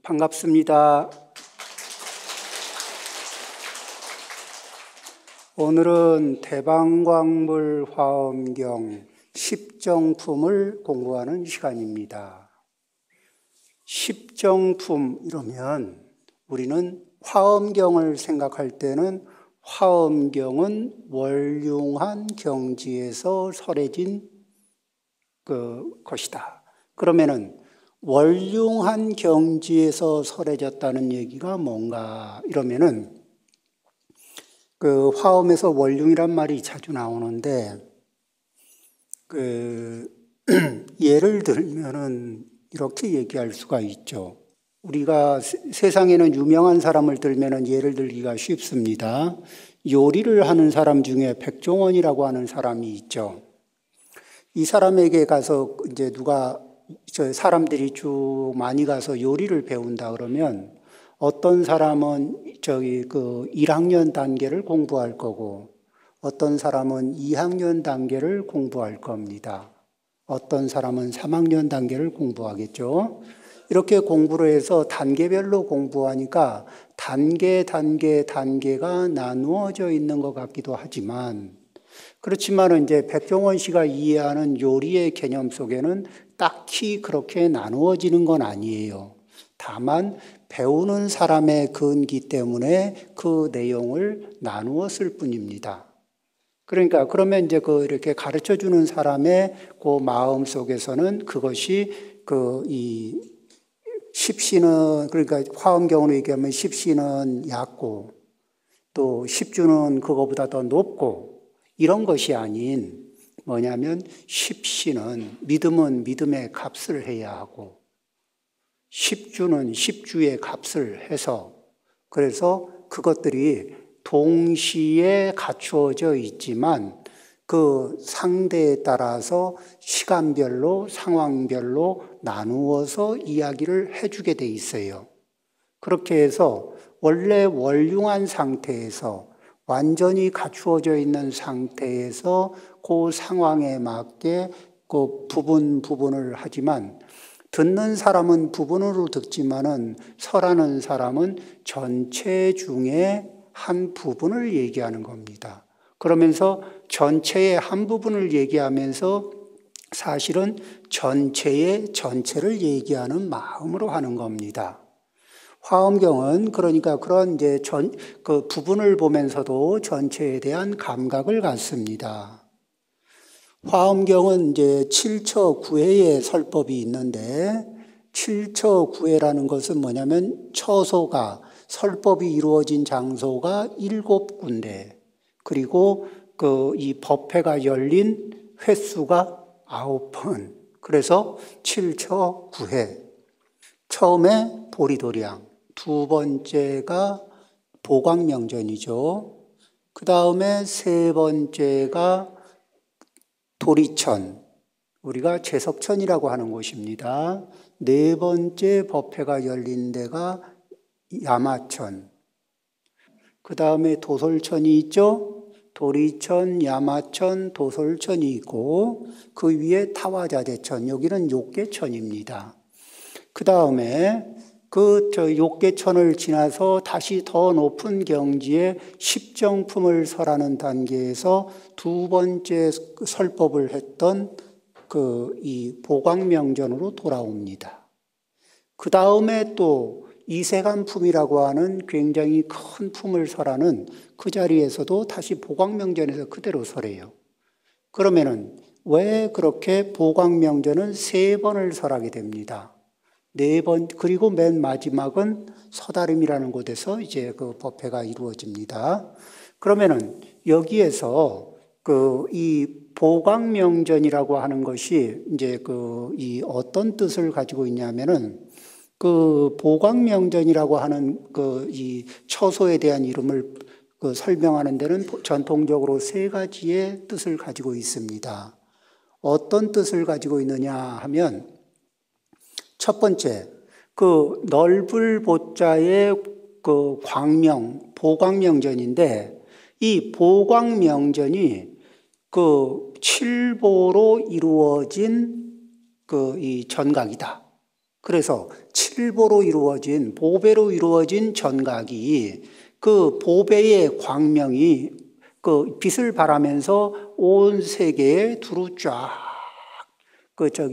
반갑습니다. 오늘은 대방광물 화엄경 10정품을 공부하는 시간입니다. 10정품 이러면 우리는 화엄경을 생각할 때는 화엄경은 월융한 경지에서 설해진 것이다. 그러면은 월융한 경지에서 설해졌다는 얘기가 뭔가 이러면은 화엄에서 월융이란 말이 자주 나오는데 예를 들면은 이렇게 얘기할 수가 있죠. 우리가 세상에는 유명한 사람을 들면은 예를 들기가 쉽습니다. 요리를 하는 사람 중에 백종원이라고 하는 사람이 있죠. 이 사람에게 가서 이제 사람들이 쭉 많이 가서 요리를 배운다 그러면 어떤 사람은 1학년 단계를 공부할 거고 어떤 사람은 2학년 단계를 공부할 겁니다. 어떤 사람은 3학년 단계를 공부하겠죠. 이렇게 공부를 해서 단계별로 공부하니까 단계가 나누어져 있는 것 같기도 하지만 그렇지만 이제 백종원 씨가 이해하는 요리의 개념 속에는 딱히 그렇게 나누어지는 건 아니에요. 다만 배우는 사람의 근기 때문에 그 내용을 나누었을 뿐입니다. 그러면 이제 이렇게 가르쳐 주는 사람의 그 마음 속에서는 그것이 이 십시는, 그러니까 화엄경으로 얘기하면 십시는 얕고 또 십주는 그거보다 더 높고 이런 것이 아닌 뭐냐면 십시는 믿음은 믿음의 값을 해야 하고 십주는 십주의 값을 해서 그래서 그것들이 동시에 갖추어져 있지만 그 상대에 따라서 시간별로 상황별로 나누어서 이야기를 해주게 돼 있어요. 그렇게 해서 원래 월융한 상태에서 완전히 갖추어져 있는 상태에서 그 상황에 맞게 그 부분을 하지만 듣는 사람은 부분으로 듣지만은 설하는 사람은 전체 중에 한 부분을 얘기하는 겁니다. 그러면서 전체의 한 부분을 얘기하면서 사실은 전체의 전체를 얘기하는 마음으로 하는 겁니다. 화엄경은 그러니까 그런 이제 그 부분을 보면서도 전체에 대한 감각을 갖습니다. 화엄경은 이제 7처 9회의 설법이 있는데 7처 9회라는 것은 뭐냐면 처소가 설법이 이루어진 장소가 7군데 그리고 이 법회가 열린 횟수가 9번 그래서 7처 9회 처음에 보리도량 두 번째가 보광명전이죠. 그 다음에 세 번째가 도리천, 우리가 제석천이라고 하는 곳입니다. 네 번째 법회가 열린 데가 야마천. 그 다음에 도솔천이 있죠. 도리천, 야마천, 도솔천이 있고 그 위에 타화자재천, 여기는 욕계천입니다. 그 다음에 욕계천을 지나서 다시 더 높은 경지에 십정품을 설하는 단계에서 두 번째 설법을 했던 이 보광명전으로 돌아옵니다. 그 다음에 또 이세간품이라고 하는 굉장히 큰 품을 설하는 그 자리에서도 다시 보광명전에서 그대로 설해요. 그러면은 왜 그렇게 보광명전은 3번을 설하게 됩니다. 4번, 그리고 맨 마지막은 서다름이라는 곳에서 이제 그 법회가 이루어집니다. 그러면은 여기에서 이 보광명전이라고 하는 것이 이제 이 어떤 뜻을 가지고 있냐면은 보광명전이라고 하는 이 처소에 대한 이름을 설명하는 데는 전통적으로 3가지의 뜻을 가지고 있습니다. 어떤 뜻을 가지고 있느냐 하면 첫 번째, 넓을 보자의 광명, 보광명전인데 이 보광명전이 칠보로 이루어진 이 전각이다. 그래서 실보로 이루어진, 보배로 이루어진 전각이 그 보배의 광명이 그 빛을 발하면서 온 세계에 두루 쫙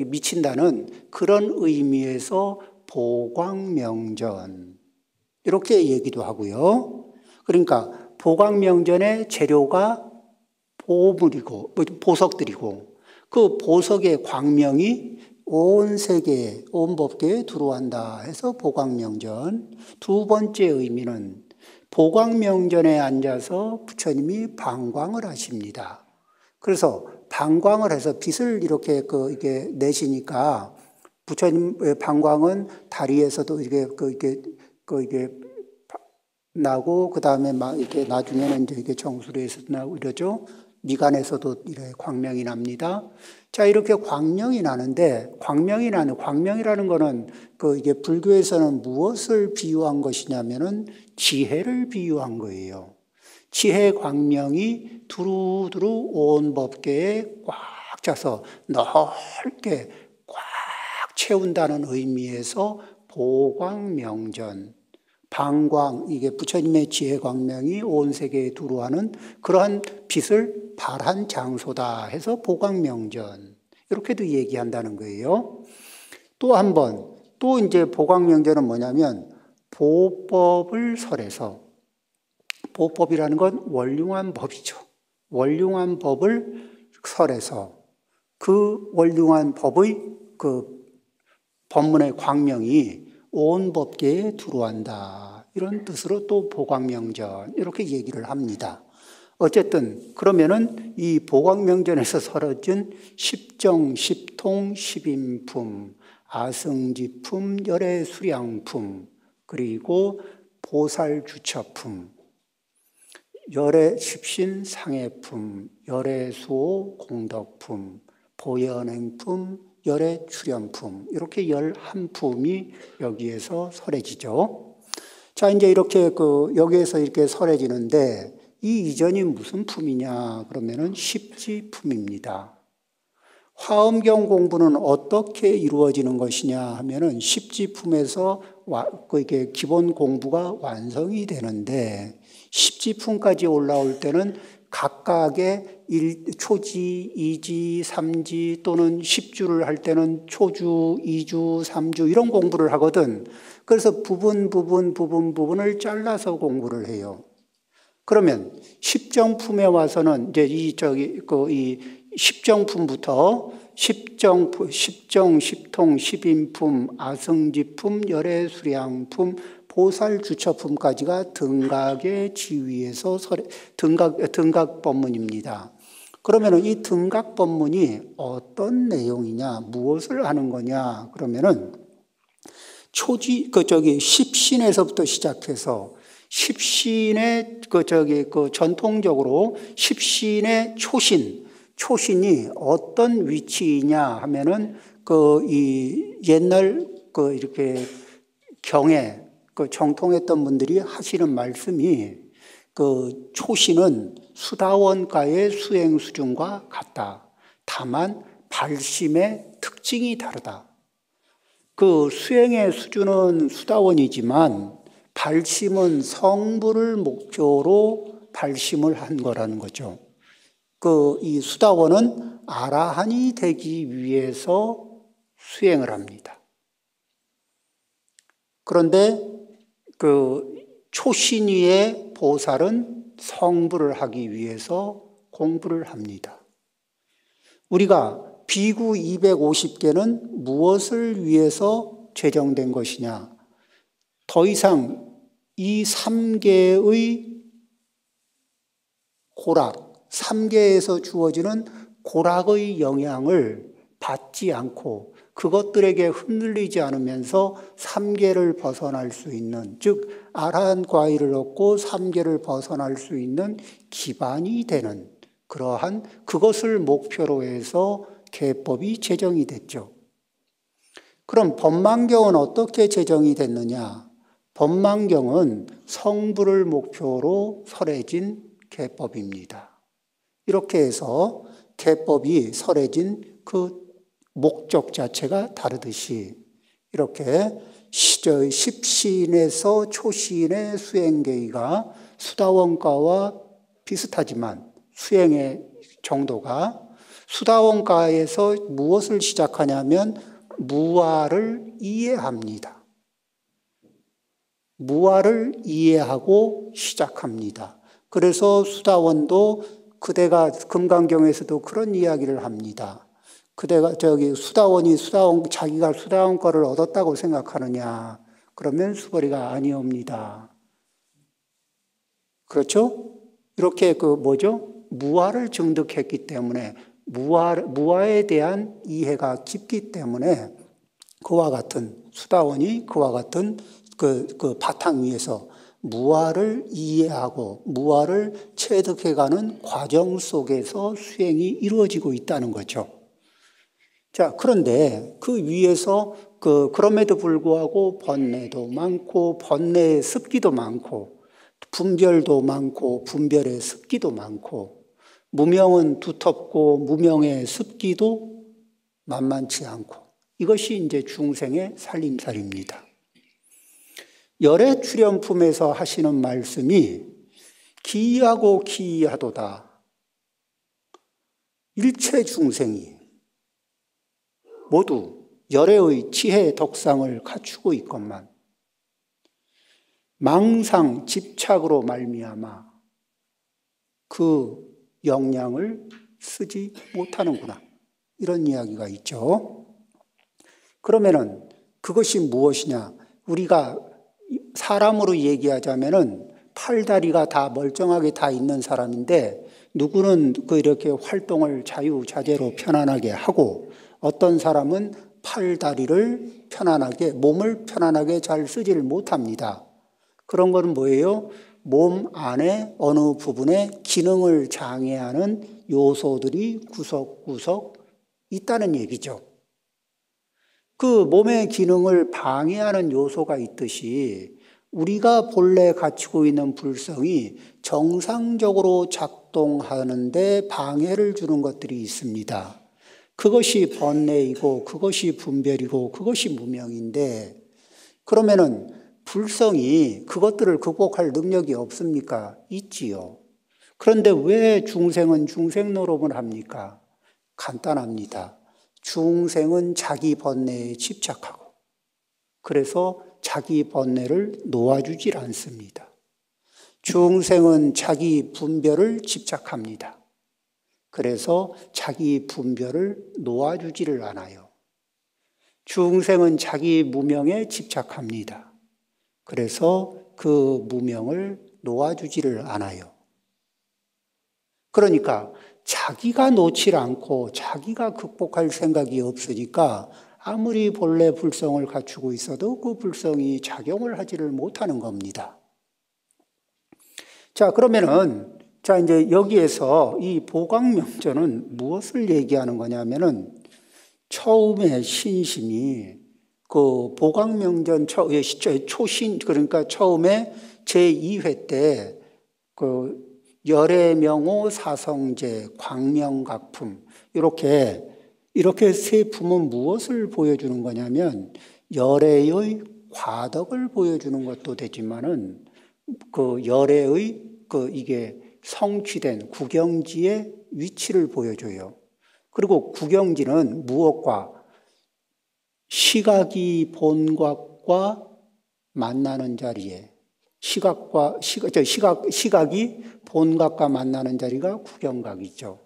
미친다는 그런 의미에서 보광명전 이렇게 얘기도 하고요. 그러니까 보광명전의 재료가 보물이고 보석들이고 그 보석의 광명이 온 세계에 온 법계에 들어온다 해서 보광명전. 두 번째 의미는 보광명전에 앉아서 부처님이 방광을 하십니다. 그래서 방광을 해서 빛을 이렇게 이게 내시니까 부처님의 방광은 다리에서도 이게 나고 그 다음에 막 이렇게 나중에는 이제 이게 정수리에서도 나고 이러죠. 미간에서도 이렇게 광명이 납니다. 자, 이렇게 광명이 나는데 광명이라는 거는 이게 불교에서는 무엇을 비유한 것이냐면은 지혜를 비유한 거예요. 지혜 광명이 두루두루 온 법계에 꽉 차서 넓게 꽉 채운다는 의미에서 보광명전. 방광, 이게 부처님의 지혜 광명이 온 세계에 두루하는 그러한 빛을 발한 장소다 해서 보광명전. 이렇게도 얘기한다는 거예요. 또 한 번, 또 이제 보광명전은 뭐냐면 보법을 설해서, 보법이라는 건 원륭한 법이죠. 원륭한 법을 설해서 그 원륭한 법의 그 법문의 광명이 온 법계에 들어온다. 이런 뜻으로 또 보광명전 이렇게 얘기를 합니다. 어쨌든 그러면은 이 보광명전에서 설해진 십정, 십통, 십인품, 아승지품, 열애수량품, 그리고 보살주처품, 열애십신 상해품, 열애수호 공덕품, 보현행품, 열의 출연품, 이렇게 11품이 여기에서 설해지죠. 자, 이제 이렇게 여기에서 이렇게 설해지는데 이 이전이 무슨 품이냐 그러면은 십지품입니다. 화엄경 공부는 어떻게 이루어지는 것이냐 하면은 십지품에서 이게 기본 공부가 완성이 되는데 십지품까지 올라올 때는 각각의 초지, 2지, 3지 또는 10주를 할 때는 초주, 2주, 3주 이런 공부를 하거든. 그래서 부분을 잘라서 공부를 해요. 그러면 십정품에 와서는 이제 이 십정품부터 십정, 십통, 십인품, 아승지품, 열애수량품, 보살주처품까지가 등각의 지위에서 등각 법문입니다. 그러면은 이 등각 법문이 어떤 내용이냐, 무엇을 하는 거냐, 그러면은 십신에서부터 시작해서 십신의 전통적으로 십신의 초신이 어떤 위치이냐 하면은 이 옛날 이렇게 경에 정통했던 분들이 하시는 말씀이 초신은 수다원가의 수행 수준과 같다. 다만 발심의 특징이 다르다. 수행의 수준은 수다원이지만 발심은 성불을 목표로 발심을 한 거라는 거죠. 이 수다원은 아라한이 되기 위해서 수행을 합니다. 그런데 초신위의 보살은 성불을 하기 위해서 공부를 합니다. 우리가 비구 250개는 무엇을 위해서 제정된 것이냐? 더 이상 이 3개의 고락, 3계에서 주어지는 고락의 영향을 받지 않고 그것들에게 흔들리지 않으면서 3계를 벗어날 수 있는, 즉 아라한 과위를 얻고 3계를 벗어날 수 있는 기반이 되는 그러한 그것을 목표로 해서 계법이 제정이 됐죠. 그럼 법망경은 어떻게 제정이 됐느냐? 법망경은 성불을 목표로 설해진 계법입니다. 이렇게 해서 계법이 설해진 그 목적 자체가 다르듯이 이렇게 십시인에서 초시인의 수행계위가 수다원가와 비슷하지만 수행의 정도가 수다원가에서 무엇을 시작하냐면 무아를 이해합니다. 무아를 이해하고 시작합니다. 그래서 수다원도 그대가 금강경에서도 그런 이야기를 합니다. 그대가 수다원이 자기가 수다원 거를 얻었다고 생각하느냐? 그러면 수벌이가 아니옵니다. 그렇죠? 이렇게 무아를 증득했기 때문에 무아에 대한 이해가 깊기 때문에 그와 같은 수다원이 그와 같은 그 바탕 위에서 무아를 이해하고 무아를 체득해가는 과정 속에서 수행이 이루어지고 있다는 거죠. 자, 그런데 그 위에서 그럼에도 불구하고 번뇌도 많고 번뇌의 습기도 많고 분별도 많고 분별의 습기도 많고 무명은 두텁고 무명의 습기도 만만치 않고 이것이 이제 중생의 살림살이입니다. 열애 출연품에서 하시는 말씀이 기이하고 기이하도다. 일체 중생이 모두 열애의 지혜 덕상을 갖추고 있건만 망상 집착으로 말미암아 그 역량을 쓰지 못하는구나. 이런 이야기가 있죠. 그러면은 그것이 무엇이냐? 우리가 사람으로 얘기하자면은 팔다리가 다 멀쩡하게 다 있는 사람인데 누구는 이렇게 활동을 자유자재로 편안하게 하고 어떤 사람은 팔다리를 몸을 편안하게 잘 쓰지를 못합니다. 그런 거는 뭐예요? 몸 안에 어느 부분에 기능을 장애하는 요소들이 구석구석 있다는 얘기죠. 그 몸의 기능을 방해하는 요소가 있듯이 우리가 본래 갖추고 있는 불성이 정상적으로 작동하는데 방해를 주는 것들이 있습니다. 그것이 번뇌이고 그것이 분별이고 그것이 무명인데 그러면은 불성이 그것들을 극복할 능력이 없습니까? 있지요. 그런데 왜 중생은 중생 노릇을 합니까? 간단합니다. 중생은 자기 번뇌에 집착하고 그래서 자기 번뇌를 놓아주질 않습니다. 중생은 자기 분별을 집착합니다. 그래서 자기 분별을 놓아주지를 않아요. 중생은 자기 무명에 집착합니다. 그래서 그 무명을 놓아주지를 않아요. 그러니까 자기가 놓질 않고 자기가 극복할 생각이 없으니까 아무리 본래 불성을 갖추고 있어도 그 불성이 작용을 하지를 못하는 겁니다. 자, 그러면은 이제 여기에서 이 보광명전은 무엇을 얘기하는 거냐면은 처음에 신심이 그 보광명전 초신 그러니까 처음에 제2회 때 그 열애명호 사성제 광명각품 이렇게 세 품은 무엇을 보여주는 거냐면 열애의 과덕을 보여주는 것도 되지만은 그 열애의 이게 성취된 구경지의 위치를 보여줘요. 그리고 구경지는 무엇과 시각이 본각과 만나는 자리에 시각이 본각과 만나는 자리가 구경각이죠.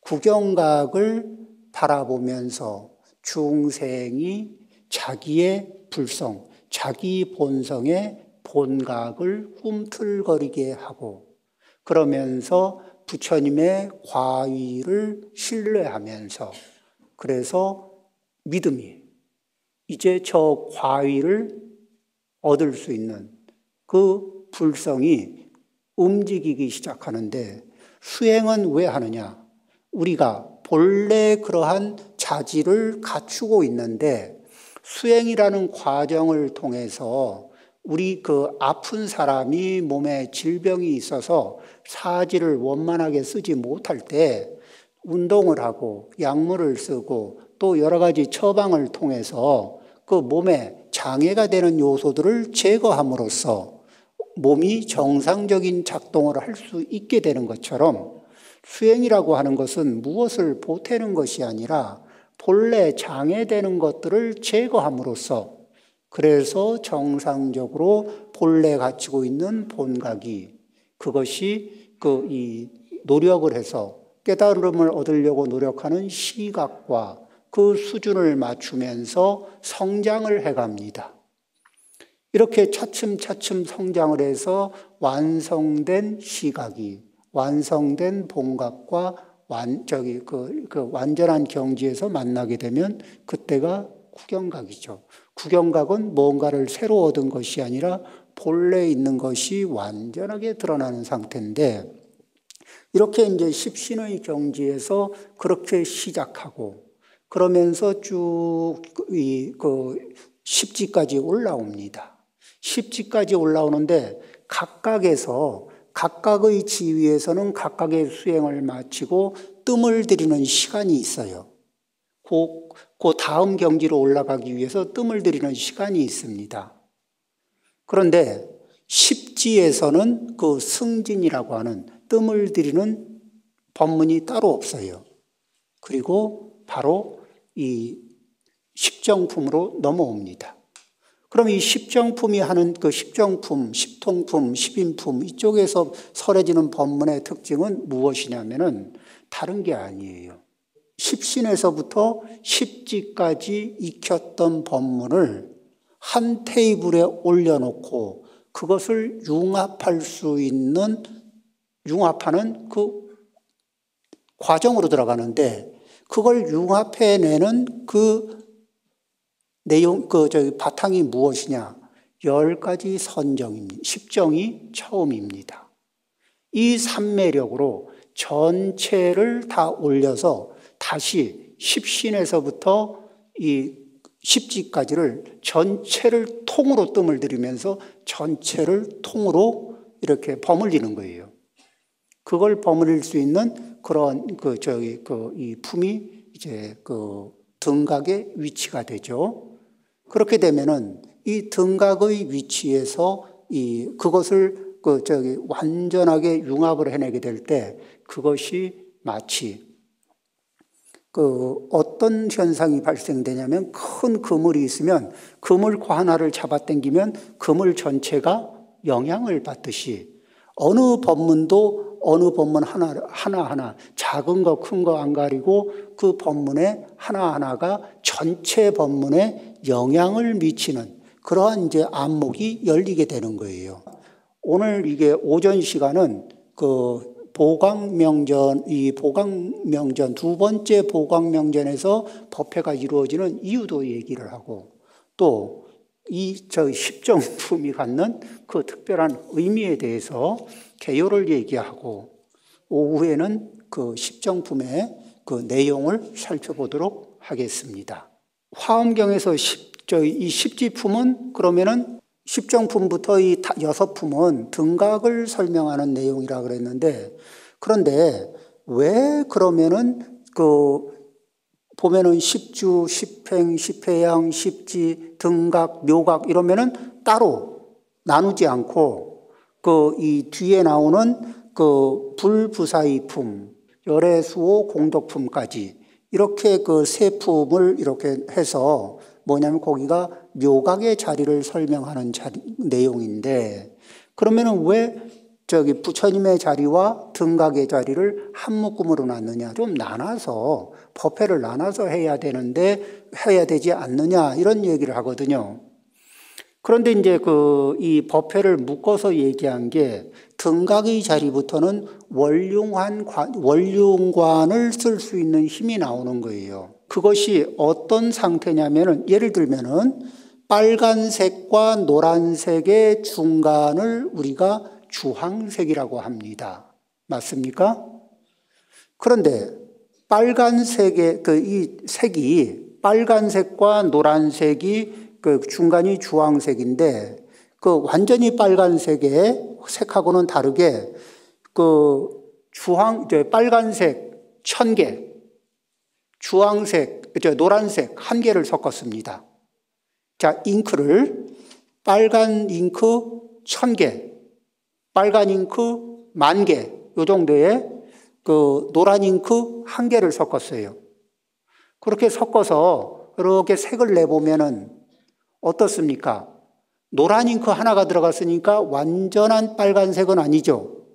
구경각을 바라보면서 중생이 자기의 불성, 자기 본성의 본각을 꿈틀거리게 하고 그러면서 부처님의 과위를 신뢰하면서 그래서 믿음이 이제 저 과위를 얻을 수 있는 그 불성이 움직이기 시작하는데 수행은 왜 하느냐? 우리가 본래 그러한 자질을 갖추고 있는데 수행이라는 과정을 통해서 우리 그 아픈 사람이 몸에 질병이 있어서 사지를 원만하게 쓰지 못할 때 운동을 하고 약물을 쓰고 또 여러 가지 처방을 통해서 그 몸에 장애가 되는 요소들을 제거함으로써 몸이 정상적인 작동을 할 수 있게 되는 것처럼 수행이라고 하는 것은 무엇을 보태는 것이 아니라 본래 장애되는 것들을 제거함으로써 그래서 정상적으로 본래 갖추고 있는 본각이 그것이 이 노력을 해서 깨달음을 얻으려고 노력하는 시각과 그 수준을 맞추면서 성장을 해갑니다. 이렇게 차츰차츰 성장을 해서 완성된 시각이 완성된 본각과 완전한 경지에서 만나게 되면 그때가 구경각이죠. 구경각은 뭔가를 새로 얻은 것이 아니라 본래 있는 것이 완전하게 드러나는 상태인데 이렇게 이제 십신의 경지에서 그렇게 시작하고 그러면서 쭉 십지까지 올라옵니다. 십지까지 올라오는데 각각의 지위에서는 각각의 수행을 마치고 뜸을 들이는 시간이 있어요. 그 다음 경지로 올라가기 위해서 뜸을 들이는 시간이 있습니다. 그런데 십지에서는 그 승진이라고 하는 뜸을 들이는 법문이 따로 없어요. 그리고 바로 이 십정품으로 넘어옵니다. 그럼 이 십정품이 하는 그 십정품, 십통품, 십인품 이쪽에서 설해지는 법문의 특징은 무엇이냐면은 다른 게 아니에요. 십신에서부터 십지까지 익혔던 법문을 한 테이블에 올려놓고 그것을 융합할 수 있는 융합하는 그 과정으로 들어가는데 그걸 융합해내는 그 내용, 바탕이 무엇이냐? 10가지 선정입니다. 십정이 처음입니다. 이 삼매력으로 전체를 다 올려서 다시 십신에서부터 이 십지까지를 전체를 통으로 뜸을 들이면서 전체를 통으로 이렇게 버물리는 거예요. 그걸 버무릴 수 있는 그런 이 품이 이제 등각의 위치가 되죠. 그렇게 되면은 이 등각의 위치에서 그것을 완전하게 융합을 해내게 될 때 그것이 마치 어떤 현상이 발생되냐면 큰 그물이 있으면 그물 하나를 잡아당기면 그물 전체가 영향을 받듯이 어느 법문도 어느 법문 하나하나 작은 거 큰 거 안 가리고 그 법문에 하나하나가 전체 법문에 영향을 미치는 그러한 이제 안목이 열리게 되는 거예요. 오늘 이게 오전 시간은 보광명전 두 번째 보광명전에서 법회가 이루어지는 이유도 얘기를 하고 또 십정품이 갖는 그 특별한 의미에 대해서 개요를 얘기하고 오후에는 그 십정품의 그 내용을 살펴보도록 하겠습니다. 화엄경에서 이 십지품은 그러면은 십정품부터 이 6품은 등각을 설명하는 내용이라 그랬는데 그런데 왜 그러면은 보면은 십주, 십행, 십회양, 십지, 등각, 묘각 이러면은 따로 나누지 않고 이 뒤에 나오는 불부사의품, 열애수호 공덕품까지 이렇게 세 품을 이렇게 해서 뭐냐면 거기가 묘각의 자리를 설명하는 내용인데 그러면은 왜 부처님의 자리와 등각의 자리를 한 묶음으로 놨느냐? 좀 나눠서 법회를 나눠서 해야 되지 않느냐? 이런 얘기를 하거든요. 그런데 이제 이 법회를 묶어서 얘기한 게 등각의 자리부터는 원륜관을 쓸 수 있는 힘이 나오는 거예요. 그것이 어떤 상태냐면은 예를 들면은 빨간색과 노란색의 중간을 우리가 주황색이라고 합니다. 맞습니까? 그런데 빨간색의 이 색이 빨간색과 노란색이 중간이 주황색인데 완전히 빨간색의 색하고는 다르게 빨간색 1000개, 주황색, 노란색 1개를 섞었습니다. 자, 잉크를 빨간 잉크 1000개, 빨간 잉크 10,000개, 요 정도의 그 노란 잉크 1개를 섞었어요. 그렇게 섞어서 이렇게 색을 내보면은 어떻습니까? 노란 잉크 하나가 들어갔으니까 완전한 빨간색은 아니죠.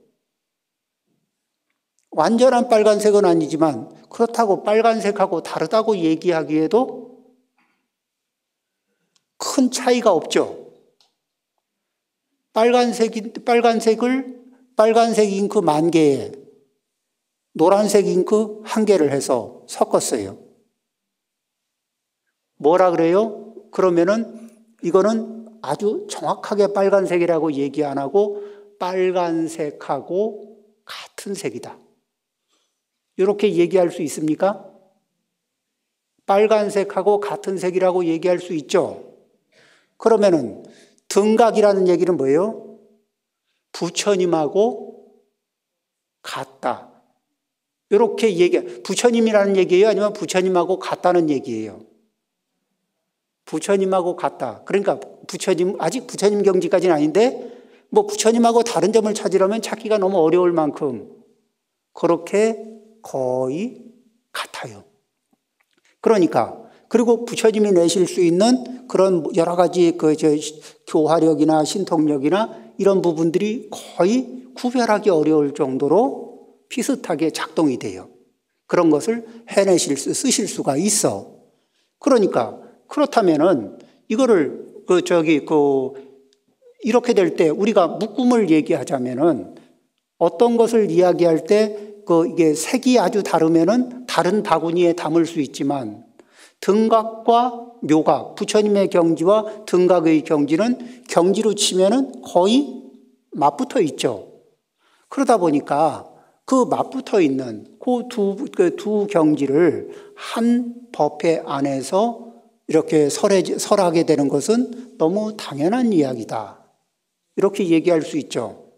완전한 빨간색은 아니지만 그렇다고 빨간색하고 다르다고 얘기하기에도 큰 차이가 없죠. 빨간색 잉크 10,000개에 노란색 잉크 1개를 해서 섞었어요. 뭐라 그래요? 그러면은 이거는 아주 정확하게 빨간색이라고 얘기 안 하고 빨간색하고 같은 색이다. 이렇게 얘기할 수 있습니까? 빨간색하고 같은 색이라고 얘기할 수 있죠. 그러면은 등각이라는 얘기는 뭐예요? 부처님하고 같다. 이렇게 부처님이라는 얘기예요? 아니면 부처님하고 같다는 얘기예요? 부처님하고 같다. 그러니까 아직 부처님 경지까지는 아닌데 뭐 부처님하고 다른 점을 찾으려면 찾기가 너무 어려울 만큼 그렇게 거의 같아요. 그러니까 그리고 부처님이 내실 수 있는 그런 여러 가지 교화력이나 신통력이나 이런 부분들이 거의 구별하기 어려울 정도로 비슷하게 작동이 돼요. 그런 것을 쓰실 수가 있어. 그러니까 그렇다면은 이거를 이렇게 될 때 우리가 묶음을 얘기하자면은 어떤 것을 이야기할 때 이게 색이 아주 다르면은 다른 바구니에 담을 수 있지만 등각과 묘각, 부처님의 경지와 등각의 경지는 경지로 치면은 거의 맞붙어 있죠. 그러다 보니까 그 맞붙어 있는 그 두 경지를 한 법회 안에서 이렇게 설하게 되는 것은 너무 당연한 이야기다. 이렇게 얘기할 수 있죠.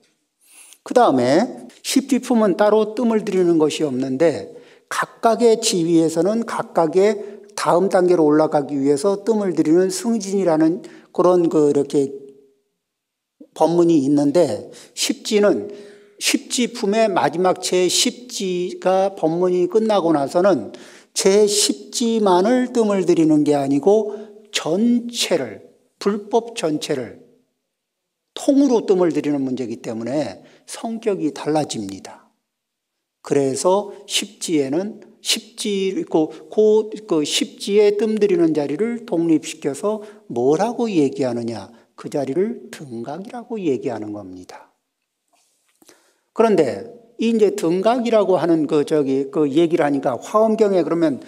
그 다음에 십지품은 따로 뜸을 들이는 것이 없는데 각각의 지위에서는 각각의 다음 단계로 올라가기 위해서 뜸을 들이는 승진이라는 그런 이렇게 법문이 있는데 십지품의 마지막 제10지가 법문이 끝나고 나서는 제10지만을 뜸을 들이는 게 아니고 불법 전체를 통으로 뜸을 들이는 문제이기 때문에 성격이 달라집니다. 그래서 십지에 뜸 들이는 자리를 독립시켜서 뭐라고 얘기하느냐? 그 자리를 등각이라고 얘기하는 겁니다. 그런데 이제 등각이라고 하는 얘기를 하니까 화엄경에 그러면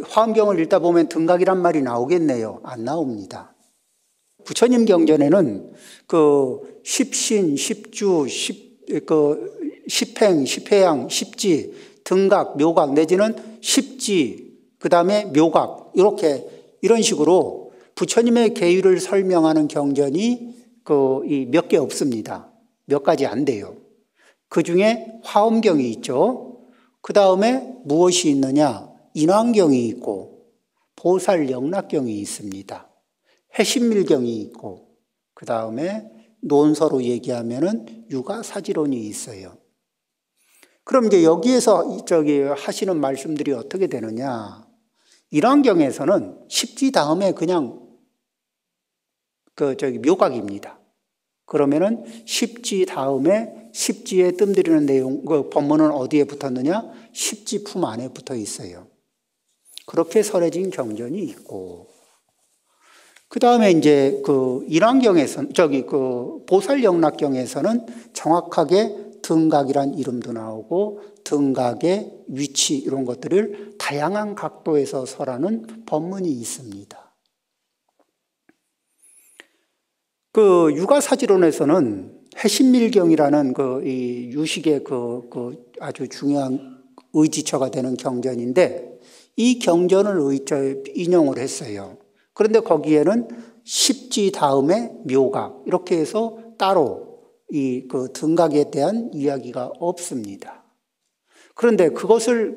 화엄경을 읽다 보면 등각이란 말이 나오겠네요. 안 나옵니다. 부처님 경전에는 십신, 십주, 십행, 십회양, 십지, 등각, 묘각 내지는 십지, 그 다음에 묘각 이런 식으로 부처님의 계율을 설명하는 경전이 몇 개 없습니다. 몇 가지 안 돼요. 그 중에 화엄경이 있죠. 그 다음에 무엇이 있느냐? 인왕경이 있고 보살영락경이 있습니다. 해신밀경이 있고 그 다음에 논서로 얘기하면은 유가사지론이 있어요. 그럼 이제 여기에서 하시는 말씀들이 어떻게 되느냐? 인왕경에서는 십지 다음에 그냥 묘각입니다. 그러면은 십지 다음에 십지에 뜸들이는 내용, 법문은 어디에 붙었느냐? 십지품 안에 붙어 있어요. 그렇게 설해진 경전이 있고, 그 다음에 이제 인왕경에서는, 보살영락경에서는 정확하게 등각이란 이름도 나오고, 등각의 위치, 이런 것들을 다양한 각도에서 설하는 법문이 있습니다. 유가사지론에서는 해신밀경이라는 이 유식의 아주 중요한 의지처가 되는 경전인데 이 경전을 인용을 했어요. 그런데 거기에는 십지 다음에 묘각 이렇게 해서 따로 등각에 대한 이야기가 없습니다. 그런데 그것을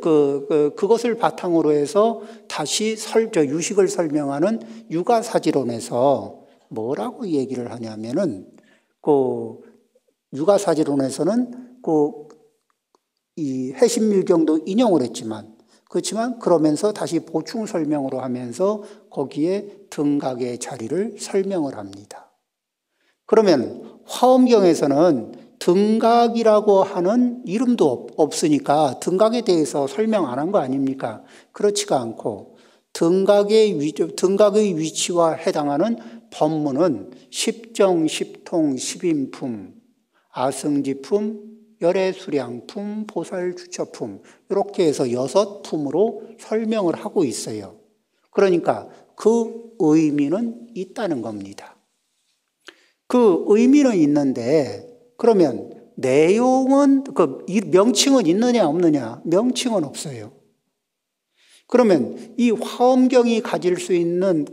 바탕으로 해서 다시 유식을 설명하는 유가사지론에서 뭐라고 얘기를 하냐면은, 유가사지론에서는 이 해심밀경도 인용을 했지만, 그렇지만 그러면서 다시 보충 설명으로 하면서 거기에 등각의 자리를 설명을 합니다. 그러면 화엄경에서는 등각이라고 하는 이름도 없으니까 등각에 대해서 설명 안 한 거 아닙니까? 그렇지가 않고 등각의 위치와 해당하는 법문은 십정, 십통, 십인품, 아승지품, 열애수량품, 보살주처품 이렇게 해서 6품으로 설명을 하고 있어요. 그러니까 그 의미는 있다는 겁니다. 그 의미는 있는데 그러면 내용은 명칭은 있느냐 없느냐? 명칭은 없어요. 그러면 이 화엄경이 가질 수 있는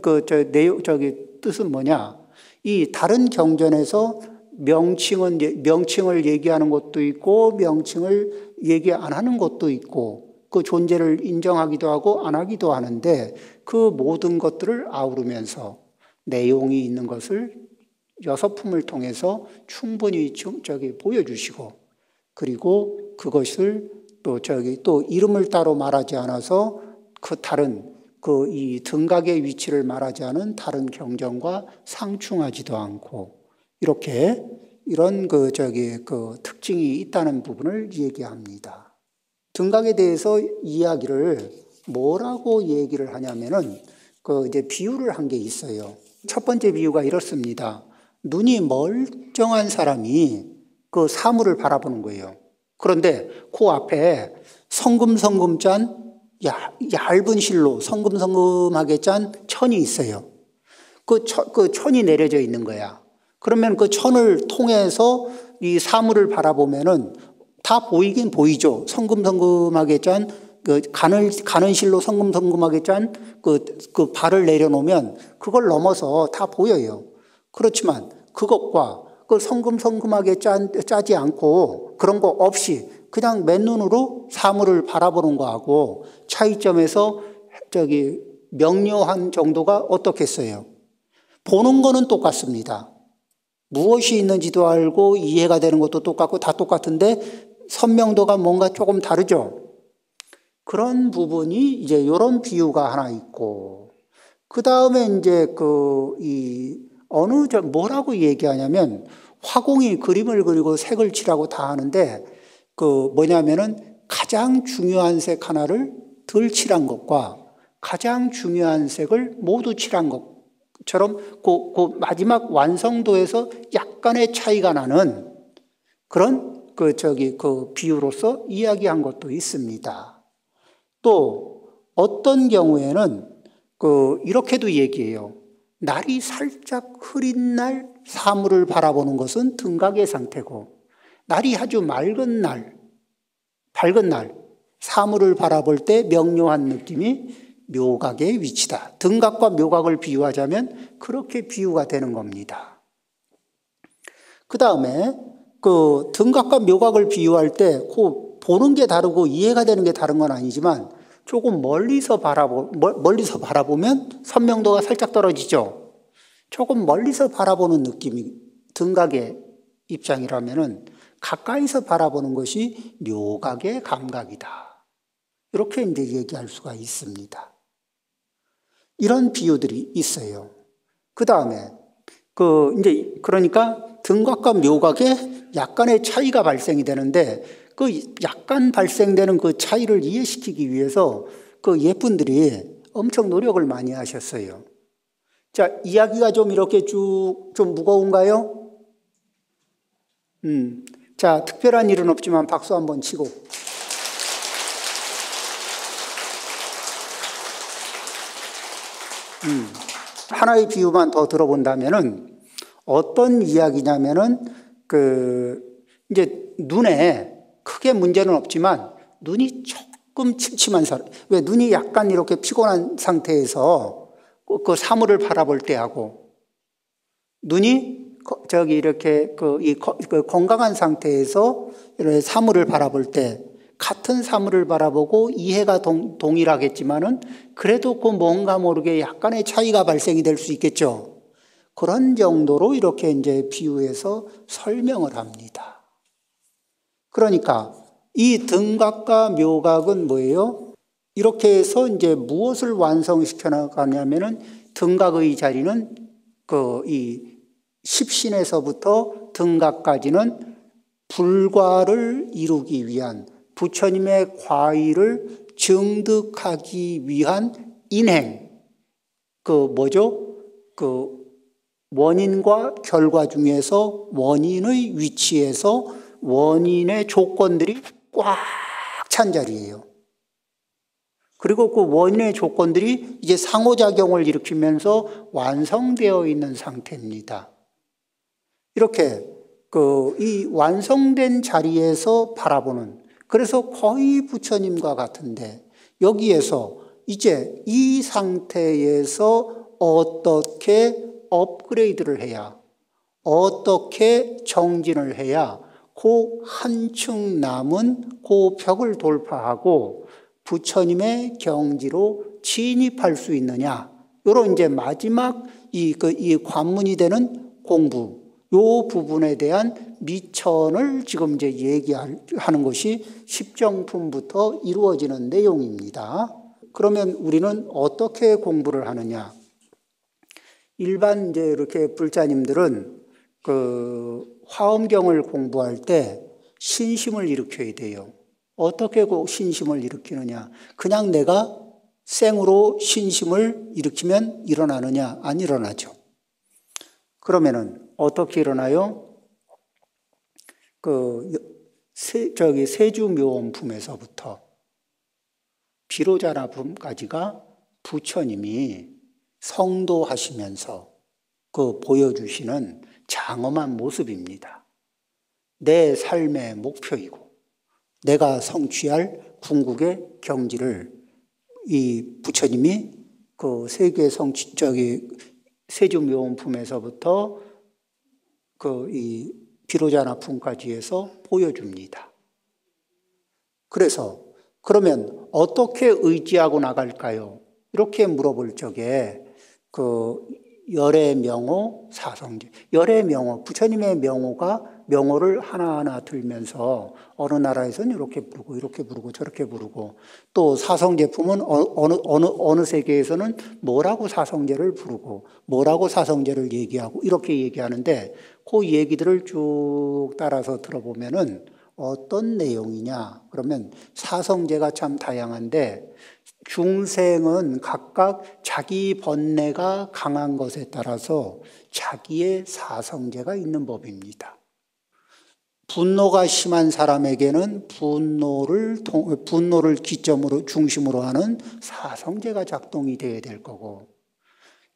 뜻은 뭐냐? 이 다른 경전에서 명칭을 얘기하는 것도 있고 명칭을 얘기 안 하는 것도 있고 그 존재를 인정하기도 하고 안 하기도 하는데 그 모든 것들을 아우르면서 내용이 있는 것을 6품을 통해서 충분히 보여주시고 그리고 그것을 또 이름을 따로 말하지 않아서 그 다른 이 등각의 위치를 말하지 않은 다른 경전과 상충하지도 않고 이런 특징이 있다는 부분을 얘기합니다. 등각에 대해서 이야기를 뭐라고 얘기를 하냐면은 이제 비유를 한 게 있어요. 첫 번째 비유가 이렇습니다. 눈이 멀쩡한 사람이 그 사물을 바라보는 거예요. 그런데 그 앞에 성금성금 짠 얇은 실로 성금성금하게 짠 천이 있어요. 그 천이 내려져 있는 거야. 그러면 그 천을 통해서 이 사물을 바라보면은 다 보이긴 보이죠. 성금성금하게 짠 가는 실로 성금성금하게 짠 그 발을 내려놓으면 그걸 넘어서 다 보여요. 그렇지만 그것과 그 성금성금하게 짜지 않고 그런 거 없이 그냥 맨눈으로 사물을 바라보는 거하고 차이점에서 명료한 정도가 어떻겠어요? 보는 거는 똑같습니다. 무엇이 있는지도 알고 이해가 되는 것도 똑같고 다 똑같은데 선명도가 뭔가 조금 다르죠. 그런 부분이 이제 이런 비유가 하나 있고 그 다음에 이제 뭐라고 얘기하냐면 화공이 그림을 그리고 색을 칠하고 다 하는데 뭐냐면은 가장 중요한 색 하나를 덜 칠한 것과 가장 중요한 색을 모두 칠한 것처럼 그 마지막 완성도에서 약간의 차이가 나는 그런 비유로서 이야기한 것도 있습니다. 또 어떤 경우에는 이렇게도 얘기해요. 날이 살짝 흐린 날 사물을 바라보는 것은 등각의 상태고 날이 아주 밝은 날 사물을 바라볼 때 명료한 느낌이 묘각의 위치다. 등각과 묘각을 비유하자면 그렇게 비유가 되는 겁니다. 그 다음에 등각과 묘각을 비유할 때 보는 게 다르고 이해가 되는 게 다른 건 아니지만 조금 멀리서 바라보면 선명도가 살짝 떨어지죠. 조금 멀리서 바라보는 느낌이 등각의 입장이라면은 가까이서 바라보는 것이 묘각의 감각이다. 이렇게 이제 얘기할 수가 있습니다. 이런 비유들이 있어요. 그 다음에 그러니까 등각과 묘각에 약간의 차이가 발생이 되는데 약간 발생되는 그 차이를 이해시키기 위해서 예쁜들이 엄청 노력을 많이 하셨어요. 자, 이야기가 좀 이렇게 좀 무거운가요? 자, 특별한 일은 없지만 박수 한번 치고. 하나의 비유만 더 들어본다면은 어떤 이야기냐면은 이제 눈에 크게 문제는 없지만 눈이 조금 침침한 사람, 왜 눈이 약간 이렇게 피곤한 상태에서 그 사물을 바라볼 때 하고 눈이 이렇게 건강한 상태에서 이렇게 사물을 바라볼 때 같은 사물을 바라보고 이해가 동일하겠지만은 그래도 그 뭔가 모르게 약간의 차이가 발생이 될 수 있겠죠. 그런 정도로 이렇게 이제 비유해서 설명을 합니다. 그러니까 이 등각과 묘각은 뭐예요? 이렇게 해서 이제 무엇을 완성시켜 나가냐면은 등각의 자리는 이 십신에서부터 등각까지는 불과를 이루기 위한 부처님의 과의를 증득하기 위한 인행, 뭐죠? 원인과 결과 중에서 원인의 위치에서 원인의 조건들이 꽉 찬 자리예요. 그리고 그 원인의 조건들이 이제 상호작용을 일으키면서 완성되어 있는 상태입니다. 이렇게 이 완성된 자리에서 바라보는, 그래서 거의 부처님과 같은데 여기에서 이제 이 상태에서 어떻게 업그레이드를 해야, 어떻게 정진을 해야 그 한층 남은 그 벽을 돌파하고 부처님의 경지로 진입할 수 있느냐. 요런 이제 마지막 이 관문이 되는 공부, 요 부분에 대한 미천을 지금 이제 얘기하는 것이 십정품부터 이루어지는 내용입니다. 그러면 우리는 어떻게 공부를 하느냐? 일반 이제 이렇게 불자님들은 화엄경을 공부할 때 신심을 일으켜야 돼요. 어떻게 신심을 일으키느냐? 그냥 내가 생으로 신심을 일으키면 일어나느냐? 안 일어나죠. 그러면은 어떻게 일어나요? 세주묘원품에서부터 비로자나품까지가 부처님이 성도하시면서 보여주시는 장엄한 모습입니다. 내 삶의 목표이고 내가 성취할 궁극의 경지를 이 부처님이 세계 세주묘원품에서부터 이 비로자나품까지 해서 보여줍니다. 그래서 그러면 어떻게 의지하고 나갈까요? 이렇게 물어볼 적에 열의 명호, 사성제. 열의 명호, 부처님의 명호를 하나하나 들면서 어느 나라에서는 이렇게 부르고 저렇게 부르고, 또 사성제품은 어느 세계에서는 뭐라고 사성제를 부르고 뭐라고 사성제를 얘기하고 이렇게 얘기하는데, 그 얘기들을 쭉 따라서 들어보면은 어떤 내용이냐? 그러면 사성제가 참 다양한데 중생은 각각 자기 번뇌가 강한 것에 따라서 자기의 사성제가 있는 법입니다. 분노가 심한 사람에게는 분노를 중심으로 하는 사성제가 작동이 되어야 될 거고,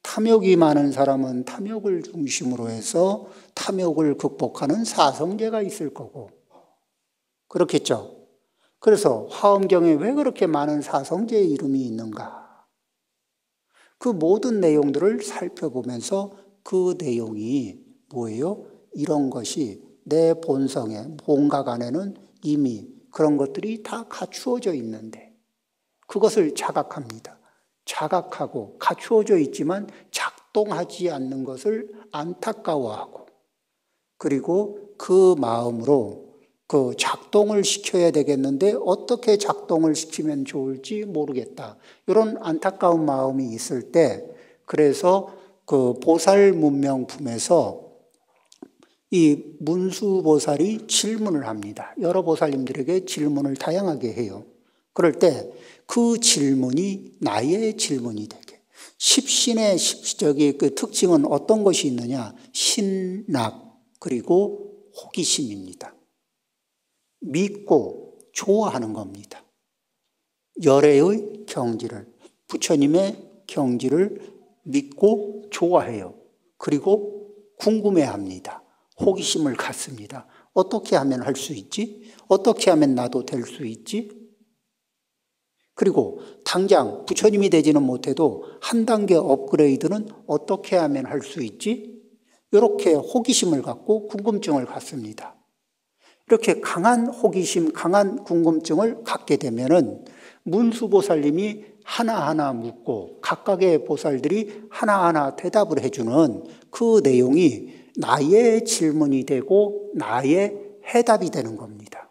탐욕이 많은 사람은 탐욕을 중심으로 해서 탐욕을 극복하는 사성제가 있을 거고, 그렇겠죠. 그래서 화엄경에 왜 그렇게 많은 사성제의 이름이 있는가? 그 모든 내용들을 살펴보면서 그 내용이 뭐예요? 이런 것이 내 본성에, 본각 안에는 이미 그런 것들이 다 갖추어져 있는데 그것을 자각합니다. 자각하고 갖추어져 있지만 작동하지 않는 것을 안타까워하고, 그리고 그 마음으로 작동을 시켜야 되겠는데 어떻게 작동을 시키면 좋을지 모르겠다, 이런 안타까운 마음이 있을 때, 그래서 보살 문명품에서 이 문수보살이 질문을 합니다. 여러 보살님들에게 질문을 다양하게 해요. 그럴 때 그 질문이 나의 질문이 되게, 십신의 특징은 어떤 것이 있느냐? 신락, 그리고 호기심입니다. 믿고 좋아하는 겁니다. 열애의 경지를, 부처님의 경지를 믿고 좋아해요. 그리고 궁금해합니다. 호기심을 갖습니다. 어떻게 하면 할 수 있지? 어떻게 하면 나도 될 수 있지? 그리고 당장 부처님이 되지는 못해도 한 단계 업그레이드는 어떻게 하면 할 수 있지? 이렇게 호기심을 갖고 궁금증을 갖습니다. 이렇게 강한 호기심, 강한 궁금증을 갖게 되면은 문수보살님이 하나하나 묻고 각각의 보살들이 하나하나 대답을 해주는 그 내용이 나의 질문이 되고 나의 해답이 되는 겁니다.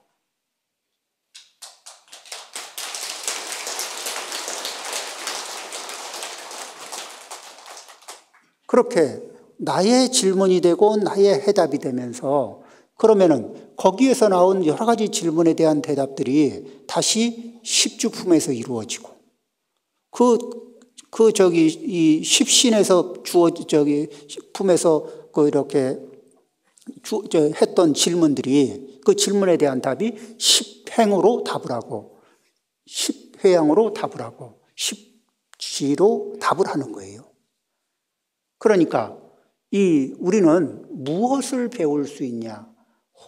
그렇게 나의 질문이 되고 나의 해답이 되면서 그러면은 거기에서 나온 여러 가지 질문에 대한 대답들이 다시 십주품에서 이루어지고 이 십신에서 품에서 이렇게 했던 질문들이 그 질문에 대한 답이 십행으로 답을 하고 십회양으로 답을 하고 십지로 답을 하는 거예요. 그러니까 우리는 무엇을 배울 수 있냐?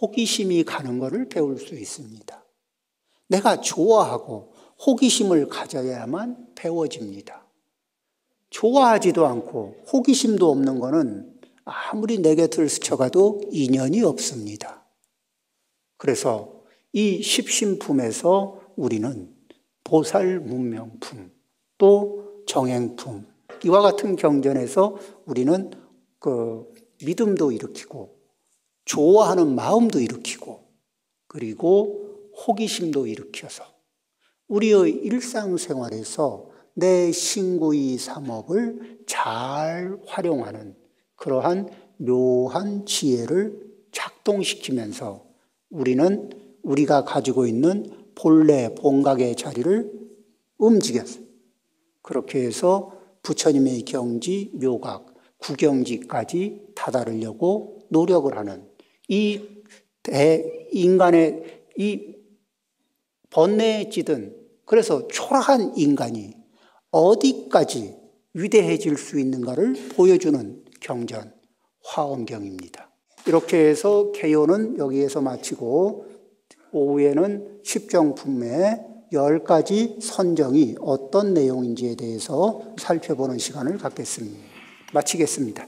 호기심이 가는 것을 배울 수 있습니다. 내가 좋아하고 호기심을 가져야만 배워집니다. 좋아하지도 않고 호기심도 없는 것은 아무리 내 곁을 스쳐가도 인연이 없습니다. 그래서 이 십신품에서 우리는 보살 문명품 또 정행품 이와 같은 경전에서 우리는 믿음도 일으키고 좋아하는 마음도 일으키고 그리고 호기심도 일으켜서 우리의 일상생활에서 내 신구의 삼업을 잘 활용하는 그러한 묘한 지혜를 작동시키면서 우리는 우리가 가지고 있는 본래 본각의 자리를 움직였어요. 그렇게 해서 부처님의 경지, 묘각, 구경지까지 다다르려고 노력을 하는 이 인간의 이 번뇌에 찌든 그래서 초라한 인간이 어디까지 위대해질 수 있는가를 보여주는 경전, 화엄경입니다. 이렇게 해서 개요는 여기에서 마치고 오후에는 십정품의 10가지 선정이 어떤 내용인지에 대해서 살펴보는 시간을 갖겠습니다. 마치겠습니다.